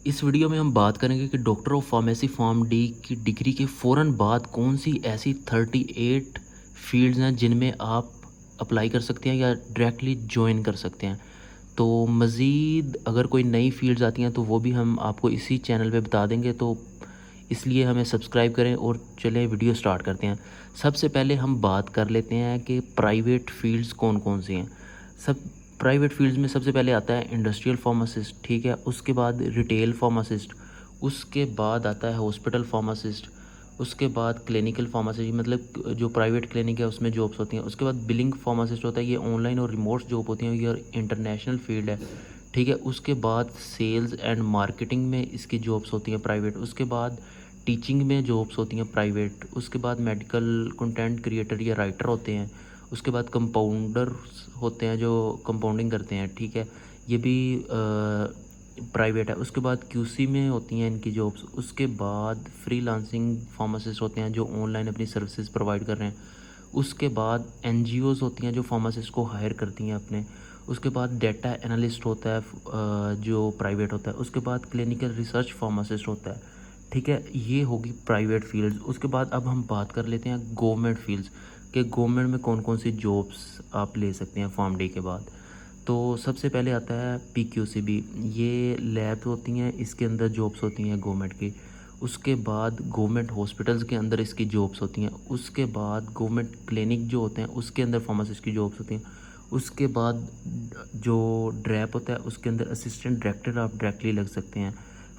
इस वीडियो में हम बात करेंगे कि doctor of pharmacy form D की डिग्री के फ़ौरन बाद कौन सी ऐसी 38 फील्ड्स हैं जिनमें आप अप्लाई कर सकते हैं या डायरेक्टली ज्वाइन कर सकते हैं। तो मज़ीद अगर कोई नई फील्ड्स आती हैं तो वो भी हम आपको इसी चैनल पे बता देंगे, तो इसलिए हमें सब्सक्राइब करें और चलें वीडियो स्टार्ट करते हैं। सबसे पहले हम बात कर लेते हैं कि प्राइवेट फील्ड्स कौन कौन सी हैं। सब प्राइवेट फील्ड्स में सबसे पहले आता है इंडस्ट्रियल फार्मासिस्ट, ठीक है। उसके बाद रिटेल फार्मासिस्ट, उसके बाद आता है हॉस्पिटल फार्मासिस्ट, उसके बाद क्लिनिकल फार्मासिस्ट मतलब जो प्राइवेट क्लिनिक है उसमें जॉब्स होती हैं। उसके बाद बिलिंग फार्मासिस्ट होता है, ये ऑनलाइन और रिमोट जॉब होती हैं, ये इंटरनेशनल फील्ड है, ठीक है। उसके बाद सेल्स एंड मार्केटिंग में इसकी जॉब्स होती हैं प्राइवेट। उसके बाद टीचिंग में जॉब्स होती हैं प्राइवेट। उसके बाद मेडिकल कंटेंट क्रिएटर या राइटर होते हैं। उसके बाद कंपाउंडर्स होते हैं जो कंपाउंडिंग करते हैं, ठीक है, ये भी प्राइवेट है। उसके बाद क्यूसी में होती हैं इनकी जॉब्स। उसके बाद फ्रीलांसिंग फार्मासिस्ट होते हैं जो ऑनलाइन अपनी सर्विसेज प्रोवाइड कर रहे हैं। उसके बाद एनजीओज़ होती हैं जो फार्मासिस्ट को हायर करती हैं अपने। उसके बाद डेटा एनालिस्ट होता है जो प्राइवेट होता है। उसके बाद क्लिनिकल रिसर्च फार्मासिस्ट होता है, ठीक है। ये होगी प्राइवेट फील्ड्स। उसके बाद अब हम बात कर लेते हैं गवर्नमेंट फील्ड्स कि गवर्नमेंट में कौन कौन सी जॉब्स आप ले सकते हैं फॉर्म डी के बाद। तो सबसे पहले आता है पीक्यूसीबी, ये लैब होती हैं, इसके अंदर जॉब्स होती हैं गवर्नमेंट की। उसके बाद गवर्नमेंट हॉस्पिटल्स के अंदर इसकी जॉब्स होती हैं। उसके बाद गवर्नमेंट क्लिनिक जो होते हैं उसके अंदर फार्मासिस्ट की जॉब्स होती हैं। उसके बाद जो ड्रैप होता है उसके अंदर असिस्टेंट डायरेक्टर आप डायरेक्टली लग सकते हैं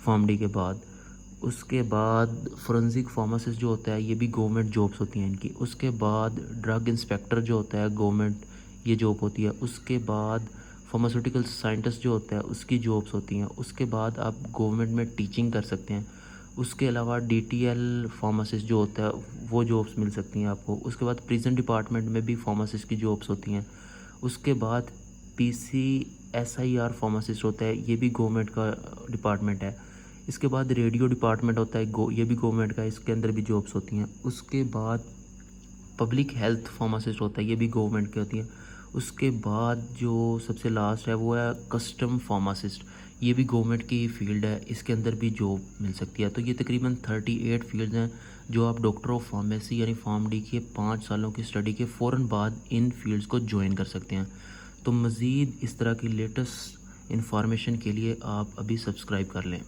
फॉर्म डी के बाद। उसके बाद फोरेंसिक फार्मासिस्ट जो होता है ये भी गवर्नमेंट जॉब्स होती हैं इनकी। उसके बाद ड्रग इंस्पेक्टर जो होता है गवर्नमेंट ये जॉब होती है। उसके बाद फार्मास्यूटिकल साइंटिस्ट जो होता है उसकी जॉब्स होती हैं। उसके बाद आप गवर्नमेंट में टीचिंग कर सकते हैं। उसके अलावा डीटीएल फार्मासिस्ट जो होता है वो जॉब्स मिल सकती हैं आपको। उसके बाद प्रिजन डिपार्टमेंट में भी फार्मासिस्ट की जॉब्स होती हैं। उसके बाद पीसीएसआईआर फार्मासिस्ट होता है, ये भी गवर्नमेंट का डिपार्टमेंट है। इसके बाद रेडियो डिपार्टमेंट होता है ये भी गवर्नमेंट का, इसके अंदर भी जॉब्स होती हैं। उसके बाद पब्लिक हेल्थ फार्मासिस्ट होता है, ये भी गवर्नमेंट की होती है। उसके बाद जो सबसे लास्ट है वो है कस्टम फार्मासिस्ट, ये भी गवर्नमेंट की फील्ड है, इसके अंदर भी जॉब मिल सकती है। तो ये तकरीबन 38 फील्ड्स हैं जो आप डॉक्टर ऑफ फार्मेसी यानी फार्म डी के 5 सालों की स्टडी के फ़ौरन बाद इन फील्ड्स को ज्वाइन कर सकते हैं। तो मज़ीद इस तरह की लेटेस्ट इन्फॉर्मेशन के लिए आप अभी सब्सक्राइब कर लें।